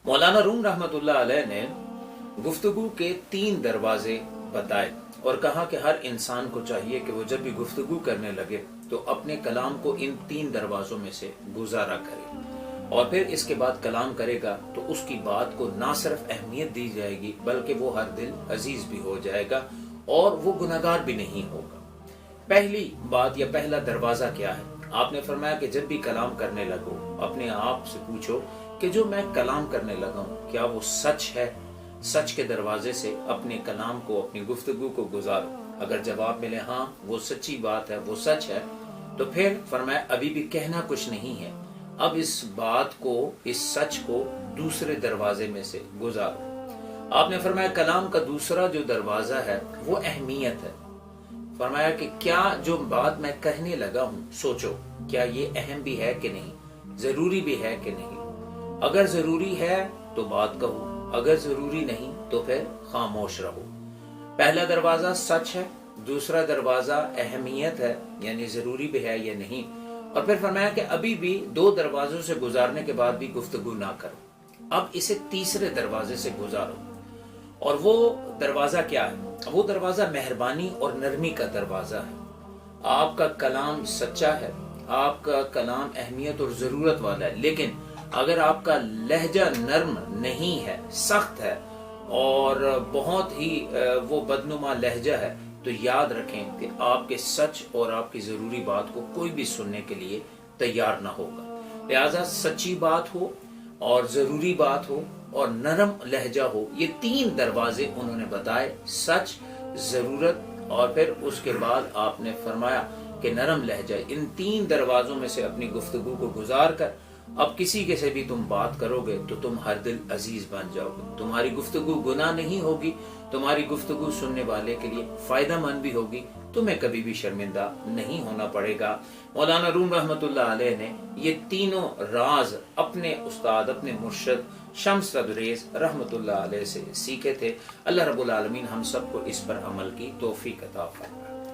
मौलाना room रहमतुल्लाह अलैह ने गुफ्तगू के 3 दरवाजे बताए और कहा कि हर इंसान को चाहिए कि वो जब भी गुफ्तगू करने लगे तो अपने कलाम को इन 3 दरवाजों में से गुजारा करे, और फिर इसके बाद कलाम करेगा तो उसकी बात को ना सिर्फ अहमियत दी जाएगी बल्कि वो हर दिल अजीज भी हो जाएगा और वो गुनाहगार भी नहीं होगा। पहली बात या पहला दरवाजा क्या है? आपने फरमाया कि जब भी कलाम करने लगो अपने आप से पूछो कि जो मैं कलाम करने लगा हूं क्या वो सच है। सच के दरवाजे से अपने कलाम को, अपनी गुफ्तगू को गुजारो। अगर जवाब मिले हाँ वो सच्ची बात है, वो सच है, तो फिर फरमाया अभी भी कहना कुछ नहीं है, अब इस बात को, इस सच को दूसरे दरवाजे में से गुजारो। आपने फरमाया कलाम का दूसरा जो दरवाजा है वो अहमियत है। फरमाया कि क्या जो बात मैं कहने लगा हूं सोचो क्या ये अहम भी है कि नहीं, जरूरी भी है कि नहीं। अगर जरूरी है तो बात कहो, अगर जरूरी नहीं तो फिर खामोश रहो। पहला दरवाजा सच है, दूसरा दरवाजा अहमियत है यानी जरूरी भी है या नहीं, और फिर फरमाया कि अभी भी 2 दरवाजों से गुजारने के बाद भी गुफ्तगू ना करो, अब इसे तीसरे दरवाजे से गुजारो। और वो दरवाजा क्या है? वो दरवाजा मेहरबानी और नरमी का दरवाजा है। आपका कलाम सच्चा है, आपका कलाम अहमियत और जरूरत वाला है, लेकिन अगर आपका लहजा नर्म नहीं है, सख्त है और बहुत ही वो बदनुमा लहजा है, तो याद रखें कि आपके सच और आपकी जरूरी बात को कोई भी सुनने के लिए तैयार ना होगा। लिहाजा सच्ची बात हो और जरूरी बात हो और नरम लहजा हो, ये 3 दरवाजे उन्होंने बताए, सच, जरूरत और फिर उसके बाद आपने फरमाया कि नरम लहजा। इन 3 दरवाजों में से अपनी गुफ्तगू को गुजार कर अब किसी के से भी तुम बात करोगे तो तुम हर दिल अजीज बन जाओगे। तुम्हारी गुफ्तगू गुनाह नहीं होगी, तुम्हारी गुफ्तगू सुनने वाले के लिए फायदा मंद भी होगी, तुम्हें कभी भी शर्मिंदा नहीं होना पड़ेगा। मौलाना रूम रहमतुल्लाह अलैह ने ये तीनों राज अपने उस्ताद, अपने मुर्शिद शम्स तबरेज रहमतुल्लाह अलैह से सीखे थे। अल्लाह रब्बुल आलमीन हम सबको इस पर अमल की तौफीक अता फरमाए।